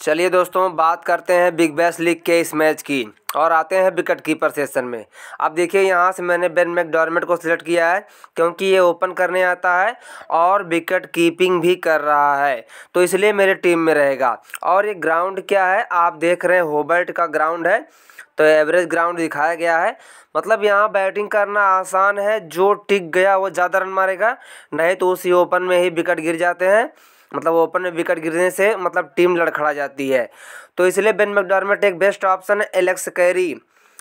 चलिए दोस्तों, बात करते हैं बिग बैश लीग के इस मैच की और आते हैं विकेट कीपर सेशन में। अब देखिए, यहाँ से मैंने बेन मैकडर्मिट को सिलेक्ट किया है क्योंकि ये ओपन करने आता है और विकेट कीपिंग भी कर रहा है, तो इसलिए मेरे टीम में रहेगा। और ये ग्राउंड क्या है, आप देख रहे हैं होबर्ट का ग्राउंड है, तो एवरेज ग्राउंड दिखाया गया है। मतलब यहाँ बैटिंग करना आसान है, जो टिक गया वो ज़्यादा रन मारेगा, नहीं तो उसी ओपन में ही विकेट गिर जाते हैं। मतलब ओपन में विकेट गिरने से मतलब टीम लड़खड़ा जाती है, तो इसलिए बेन मैकडर्मिट एक बेस्ट ऑप्शन है। एलेक्स कैरी,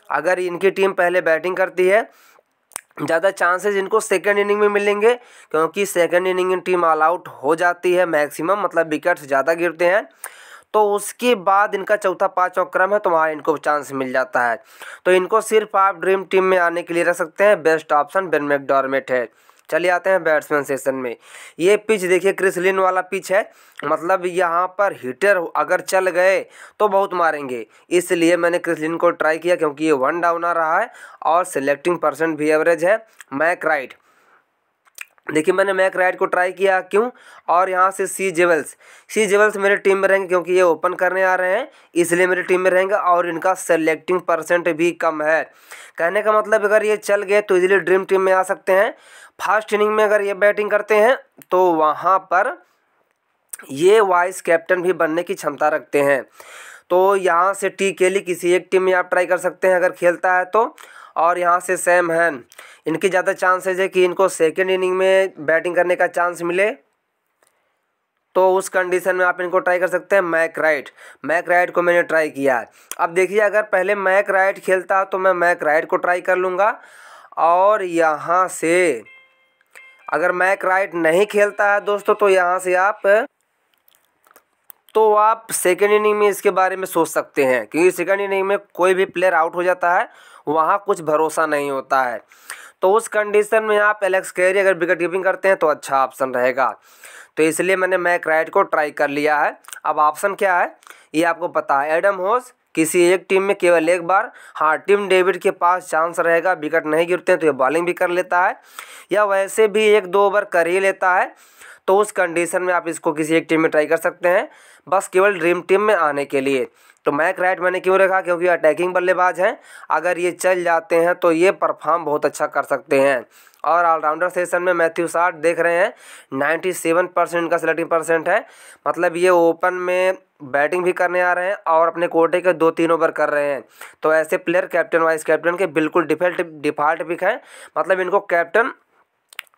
अगर इनकी टीम पहले बैटिंग करती है, ज़्यादा चांसेस इनको सेकंड इनिंग में मिलेंगे क्योंकि सेकंड इनिंग में टीम ऑल आउट हो जाती है मैक्सिमम, मतलब विकेट्स ज़्यादा गिरते हैं। तो उसके बाद इनका चौथा पाँचवा क्रम है, तो वहाँ इनको चांस मिल जाता है। तो इनको सिर्फ आप ड्रीम टीम में आने के लिए रख सकते हैं। बेस्ट ऑप्शन बेन मैकडर्मिट है। चलिए आते हैं बैट्समैन सेशन में। ये पिच देखिए, क्रिस लिन वाला पिच है, मतलब यहाँ पर हिटर अगर चल गए तो बहुत मारेंगे, इसलिए मैंने क्रिस लिन को ट्राई किया क्योंकि ये वन डाउन आ रहा है और सिलेक्टिंग परसेंट भी एवरेज है। मैक राइट, देखिए मैंने मैक राइट को ट्राई किया, क्यों? और यहाँ से सी जेवल्स मेरे टीम में रहेंगे क्योंकि ये ओपन करने आ रहे हैं, इसलिए मेरे टीम में रहेंगे और इनका सेलेक्टिंग परसेंट भी कम है। कहने का मतलब अगर ये चल गए तो इजीली ड्रीम टीम में आ सकते हैं। फर्स्ट इनिंग में अगर ये बैटिंग करते हैं तो वहाँ पर ये वाइस कैप्टन भी बनने की क्षमता रखते हैं। तो यहाँ से टी केली किसी एक टीम में आप ट्राई कर सकते हैं अगर खेलता है तो। और यहाँ से सैम हैन, इनकी ज़्यादा चांसेज है कि इनको सेकेंड इनिंग में बैटिंग करने का चांस मिले, तो उस कंडीशन में आप इनको ट्राई कर सकते हैं। मैक राइट को मैंने ट्राई किया है। अब देखिए, अगर पहले मैक राइट खेलता तो मैं मैक राइट को ट्राई कर लूँगा, और यहाँ से अगर मैक राइट नहीं खेलता है दोस्तों तो यहाँ से आप सेकेंड इनिंग में इसके बारे में सोच सकते हैं, क्योंकि सेकेंड इनिंग में कोई भी प्लेयर आउट हो जाता है, वहाँ कुछ भरोसा नहीं होता है। तो उस कंडीशन में आप एलेक्स कैरी अगर विकेट कीपिंग करते हैं तो अच्छा ऑप्शन रहेगा, तो इसलिए मैंने मैक राइट को ट्राई कर लिया है। अब ऑप्शन क्या है ये आपको पता है। एडम होस किसी एक टीम में केवल एक बार, हाँ टिम डेविड के पास चांस रहेगा, विकेट नहीं गिरते हैं तो ये बॉलिंग भी कर लेता है या वैसे भी एक दो ओवर कर ही लेता है, तो उस कंडीशन में आप इसको किसी एक टीम में ट्राई कर सकते हैं, बस केवल ड्रीम टीम में आने के लिए। तो मैक राइट मैंने क्यों रखा, क्योंकि अटैकिंग बल्लेबाज हैं, अगर ये चल जाते हैं तो ये परफॉर्म बहुत अच्छा कर सकते हैं। और ऑलराउंडर सेशन में मैथ्यू साठ देख रहे हैं 97% का सेलेक्टिंग परसेंट है, मतलब ये ओपन में बैटिंग भी करने आ रहे हैं और अपने कोटे के 2-3 ओवर कर रहे हैं। तो ऐसे प्लेयर कैप्टन वाइस कैप्टन के बिल्कुल डिफ़ॉल्ट पिक हैं, मतलब इनको कैप्टन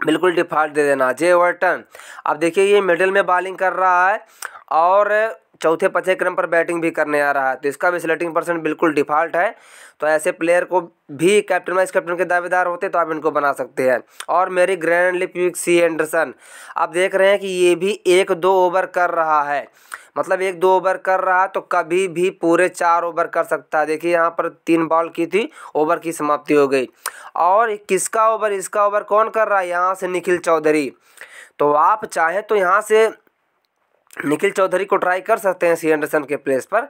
बिल्कुल डिफ़ॉल्ट दे देना। जे ओवर्टन, अब देखिए ये मिडिल में बॉलिंग कर रहा है और चौथे पाँचवें क्रम पर बैटिंग भी करने आ रहा है, तो इसका भी सेलेक्टिंग परसेंट बिल्कुल डिफ़ॉल्ट है। तो ऐसे प्लेयर को भी कैप्टन वाइस कैप्टन के दावेदार होते तो आप इनको बना सकते हैं। और मेरी ग्रैंड लीग पिक सी एंडरसन, आप देख रहे हैं कि ये भी 1-2 ओवर कर रहा है, मतलब 1-2 ओवर कर रहा है तो कभी भी पूरे 4 ओवर कर सकता है। देखिए यहाँ पर 3 बॉल की थी, ओवर की समाप्ति हो गई। और किसका ओवर, इसका ओवर कौन कर रहा है, यहाँ से निखिल चौधरी। तो आप चाहें तो यहाँ से निखिल चौधरी को ट्राई कर सकते हैं सी एंडरसन के प्लेस पर,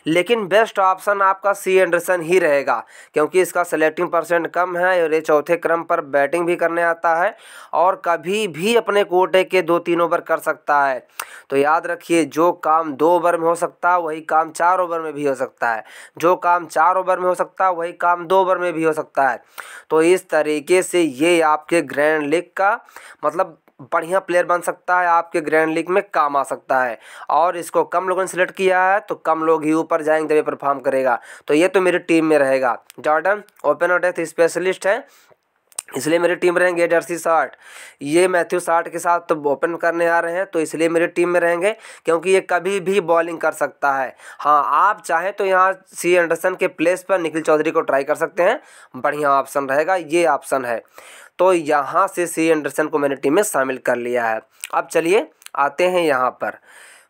लेकिन बेस्ट ऑप्शन आपका सी एंडरसन ही रहेगा क्योंकि इसका सेलेक्टिंग परसेंट कम है और ये चौथे क्रम पर बैटिंग भी करने आता है और कभी भी अपने कोटे के 2-3 ओवर कर सकता है। तो याद रखिए, जो काम 2 ओवर में हो सकता है वही काम 4 ओवर में भी हो सकता है, जो काम 4 ओवर में हो सकता है वही काम 2 ओवर में भी हो सकता है। तो इस तरीके से ये आपके ग्रैंड लीग का मतलब बढ़िया प्लेयर बन सकता है, आपके ग्रैंड लीग में काम आ सकता है। और इसको कम लोगों ने सिलेक्ट किया है तो कम लोग ही ऊपर जाएंगे तभी परफॉर्म करेगा, तो ये तो मेरी टीम में रहेगा। जॉर्डन ओपन और डेथ स्पेशलिस्ट है, इसलिए मेरी टीम रहेंगे। जर्सी साठ, ये मैथ्यू साठ के साथ तो ओपन करने आ रहे हैं तो इसलिए मेरी टीम में रहेंगे क्योंकि ये कभी भी बॉलिंग कर सकता है। हाँ आप चाहें तो यहाँ सी एंडरसन के प्लेस पर निखिल चौधरी को ट्राई कर सकते हैं, बढ़िया ऑप्शन रहेगा, ये ऑप्शन है। तो यहाँ से सी एंडरसन को मैंने टीम में शामिल कर लिया है। अब चलिए आते हैं यहाँ पर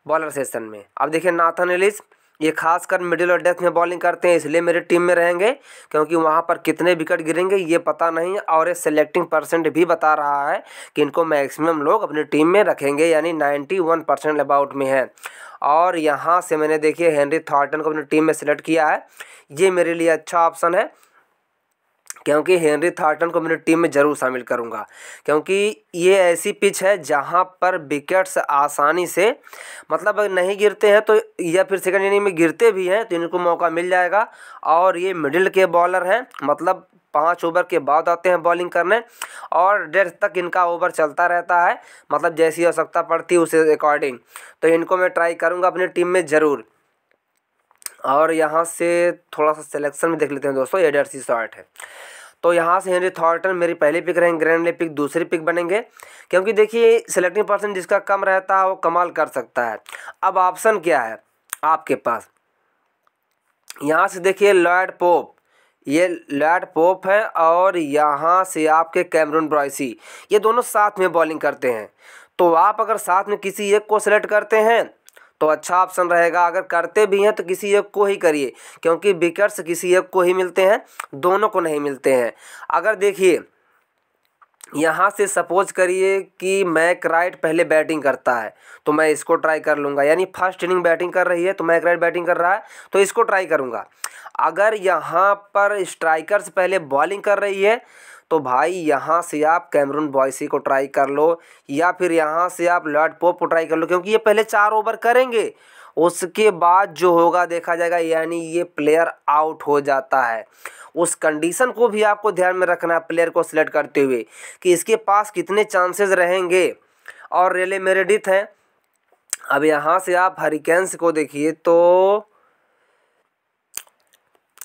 बॉलर सेशन में। अब देखिए नाथन एलिस, ये खासकर मिडिल और डेथ में बॉलिंग करते हैं, इसलिए मेरी टीम में रहेंगे क्योंकि वहाँ पर कितने विकेट गिरेंगे ये पता नहीं, और ये सेलेक्टिंग परसेंट भी बता रहा है कि इनको मैक्सिमम लोग अपनी टीम में रखेंगे, यानी 91% अबाउट में है। और यहाँ से मैंने देखिए हेनरी थॉर्टन को अपनी टीम में सेलेक्ट किया है, ये मेरे लिए अच्छा ऑप्शन है क्योंकि हेनरी थॉर्टन को मेरी टीम में ज़रूर शामिल करूंगा, क्योंकि ये ऐसी पिच है जहां पर विकेट्स आसानी से मतलब अगर नहीं गिरते हैं तो, या फिर सेकंड इनिंग में गिरते भी हैं तो इनको मौका मिल जाएगा। और ये मिडिल के बॉलर हैं, मतलब 5 ओवर के बाद आते हैं बॉलिंग करने और डेथ तक इनका ओवर चलता रहता है, मतलब जैसी आवश्यकता पड़ती है उसे अकॉर्डिंग। तो इनको मैं ट्राई करूँगा अपनी टीम में ज़रूर। और यहाँ से थोड़ा सा सिलेक्शन में देख लेते हैं दोस्तों, एडर्सी शॉर्ट है तो यहाँ से हेनरी थॉर्टन मेरी पहली पिक रहेंगे, ग्रैंडली पिक दूसरी पिक बनेंगे, क्योंकि देखिए सेलेक्टिंग परसेंट जिसका कम रहता है वो कमाल कर सकता है। अब ऑप्शन क्या है आपके पास, यहाँ से देखिए लॉयड पोप, ये लॉयड पोप है और यहाँ से आपके कैमरून ब्रॉयसी, ये दोनों साथ में बॉलिंग करते हैं। तो आप अगर साथ में किसी एक को सेलेक्ट करते हैं तो अच्छा ऑप्शन रहेगा, अगर करते भी हैं तो किसी एक को ही करिए, क्योंकि विकेट्स किसी एक को ही मिलते हैं, दोनों को नहीं मिलते हैं। अगर देखिए यहाँ से सपोज करिए कि मैकराइट पहले बैटिंग करता है तो मैं इसको ट्राई कर लूँगा, यानी फर्स्ट इनिंग बैटिंग कर रही है तो मैकराइट बैटिंग कर रहा है तो इसको ट्राई करूँगा। अगर यहाँ पर स्ट्राइकर्स पहले बॉलिंग कर रही है तो भाई यहाँ से आप कैमरून ब्रॉयसी को ट्राई कर लो, या फिर यहाँ से आप लॉयड पोप को ट्राई कर लो, क्योंकि ये पहले 4 ओवर करेंगे, उसके बाद जो होगा देखा जाएगा, यानी ये प्लेयर आउट हो जाता है। उस कंडीशन को भी आपको ध्यान में रखना है प्लेयर को सिलेक्ट करते हुए कि इसके पास कितने चांसेस रहेंगे। और रेले मेरेडिथ हैं। अब यहाँ से आप हरिकेन्स को देखिए तो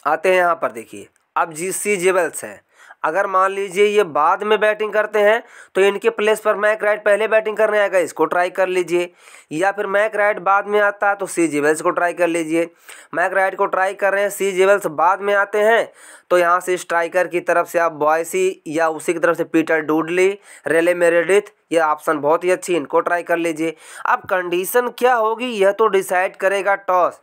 आते हैं, यहाँ पर देखिए अब जी.सी. जेवल्स हैं। अगर मान लीजिए ये बाद में बैटिंग करते हैं तो इनके प्लेस पर मैकराइट पहले बैटिंग करने आएगा, इसको ट्राई कर लीजिए, या फिर मैकराइट बाद में आता है तो सी जेवल्स को ट्राई कर लीजिए। मैकराइट को ट्राई कर रहे हैं, सी जेवल्स बाद में आते हैं तो यहाँ से स्ट्राइकर की तरफ से आप ब्रॉयसी या उसी की तरफ से पीटर डुडली, रेले मेरेडिथ, ये ऑप्शन बहुत ही अच्छी, इनको ट्राई कर लीजिए। अब कंडीशन क्या होगी यह तो डिसाइड करेगा टॉस,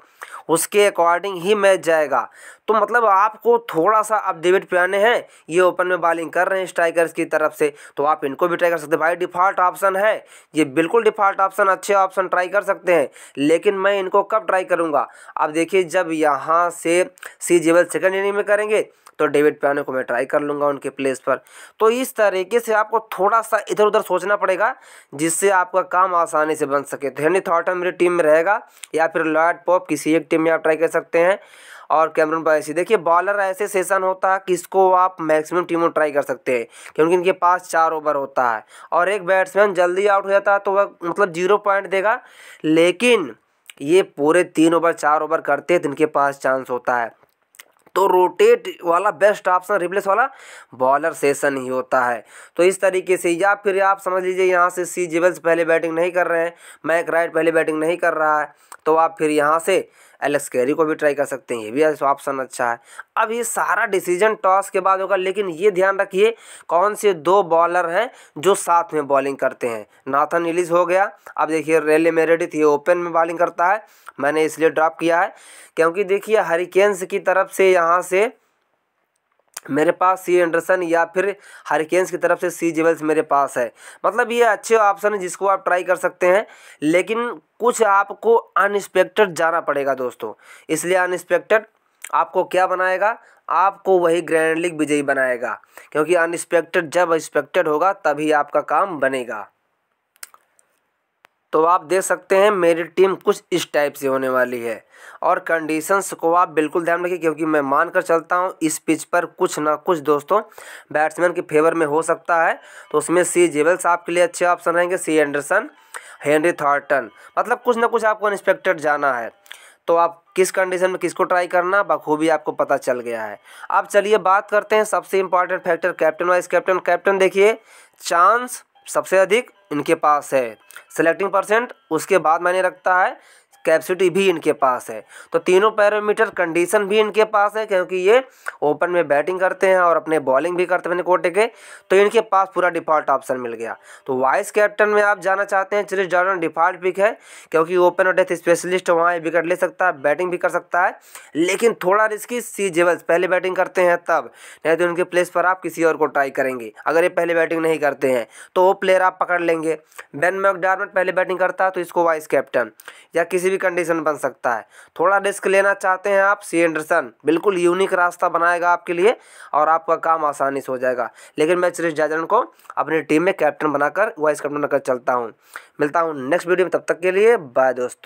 उसके अकॉर्डिंग ही मैच जाएगा। तो मतलब आपको थोड़ा सा अब डेविड पियाने हैं, ये ओपन में बॉलिंग कर रहे हैं स्ट्राइकर्स की तरफ से, तो आप इनको भी ट्राई कर सकते हैं। भाई डिफ़ॉल्ट ऑप्शन है, ये बिल्कुल डिफ़ॉल्ट ऑप्शन, अच्छे ऑप्शन ट्राई कर सकते हैं, लेकिन मैं इनको कब ट्राई करूँगा, अब देखिए जब यहाँ से सी जेवल सेकंड इनिंग में करेंगे तो डेविड पियाने को मैं ट्राई कर लूँगा उनके प्लेस पर। तो इस तरीके से आपको थोड़ा सा इधर उधर सोचना पड़ेगा जिससे आपका काम आसानी से बन सके। तो हेनरी थॉर्टन मेरी टीम में रहेगा, या फिर लॉयड पोप किसी एक टीम में आप ट्राई कर सकते हैं, और कैमरून ब्रॉयसी। देखिए बॉलर ऐसे सेशन होता है कि इसको आप मैक्सिमम टीमों ट्राई कर सकते हैं, क्योंकि इनके पास 4 ओवर होता है और एक बैट्समैन जल्दी आउट हो जाता है तो वह मतलब 0 पॉइंट देगा, लेकिन ये पूरे 3 ओवर 4 ओवर करते हैं तो इनके पास चांस होता है। तो रोटेट वाला बेस्ट ऑप्शन रिप्लेस वाला बॉलर सेशन ही होता है। तो इस तरीके से, या फिर आप समझ लीजिए यहाँ से सी जेवल्स पहले बैटिंग नहीं कर रहे हैं, मैकराइट पहले बैटिंग नहीं कर रहा है, तो आप फिर यहाँ से एलेक्स कैरी को भी ट्राई कर सकते हैं, ये भी ऑप्शन अच्छा है। अब ये सारा डिसीजन टॉस के बाद होगा, लेकिन ये ध्यान रखिए कौन से 2 बॉलर हैं जो साथ में बॉलिंग करते हैं। नाथन इलिस हो गया, अब देखिए रेले मेरेडिथ ये ओपन में बॉलिंग करता है, मैंने इसलिए ड्रॉप किया है क्योंकि देखिए हरिकेन्स की तरफ से यहाँ से मेरे पास सी एंडरसन, या फिर हरिकेन्स की तरफ से सी जेवल्स मेरे पास है। मतलब ये अच्छे ऑप्शन है जिसको आप ट्राई कर सकते हैं, लेकिन कुछ आपको अनएक्सपेक्टेड जाना पड़ेगा दोस्तों। इसलिए अनएक्सपेक्टेड आपको क्या बनाएगा, आपको वही ग्रैंड लीग विजयी बनाएगा, क्योंकि अनएक्सपेक्टेड जब एक्सपेक्टेड होगा तभी आपका काम बनेगा। तो आप देख सकते हैं मेरी टीम कुछ इस टाइप से होने वाली है, और कंडीशंस को आप बिल्कुल ध्यान रखिए, क्योंकि मैं मानकर चलता हूं इस पिच पर कुछ ना कुछ दोस्तों बैट्समैन के फेवर में हो सकता है। तो उसमें सी जेवल्स आपके लिए अच्छे ऑप्शन रहेंगे, सी एंडरसन, हेनरी थॉर्टन, मतलब कुछ ना कुछ आपको अनएक्सपेक्टेड जाना है। तो आप किस कंडीशन में किसको ट्राई करना बखूबी आपको पता चल गया है। अब चलिए बात करते हैं सबसे important factor captain vice captain. Captain देखिए चांस सबसे अधिक इनके पास है, सेलेक्टिंग परसेंट उसके बाद मायने रखता है, कैपेसिटी भी इनके पास है। तो तीनों पैरामीटर, कंडीशन भी इनके पास है, क्योंकि ये ओपन में बैटिंग करते हैं और अपने बॉलिंग भी करते हैं कोटे के, तो इनके पास पूरा डिफ़ॉल्ट ऑप्शन मिल गया। तो वाइस कैप्टन में आप जाना चाहते हैं, क्रिस जॉर्डन डिफ़ॉल्ट पिक है, क्योंकि ओपन और डेथ स्पेशलिस्ट वहाँ विकेट ले सकता है, बैटिंग भी कर सकता है, लेकिन थोड़ा रिस्की सी जेवल्स पहले बैटिंग करते हैं तब, नहीं तो उनके प्लेस पर आप किसी और को ट्राई करेंगे। अगर ये पहले बैटिंग नहीं करते हैं तो वो प्लेयर आप पकड़ लेंगे। बेन मैकडर्मट पहले बैटिंग करता है तो इसको वाइस कैप्टन, या किसी भी कंडीशन बन सकता है। थोड़ा रिस्क लेना चाहते हैं आप, सी एंडरसन बिल्कुल यूनिक रास्ता बनाएगा आपके लिए और आपका काम आसानी से हो जाएगा। लेकिन मैं चेरिस जार्डन को अपनी टीम में कैप्टन बनाकर वाइस कैप्टन बनाकर चलता हूँ। मिलता हूँ नेक्स्ट वीडियो में, तब तक के लिए बाय दोस्तों।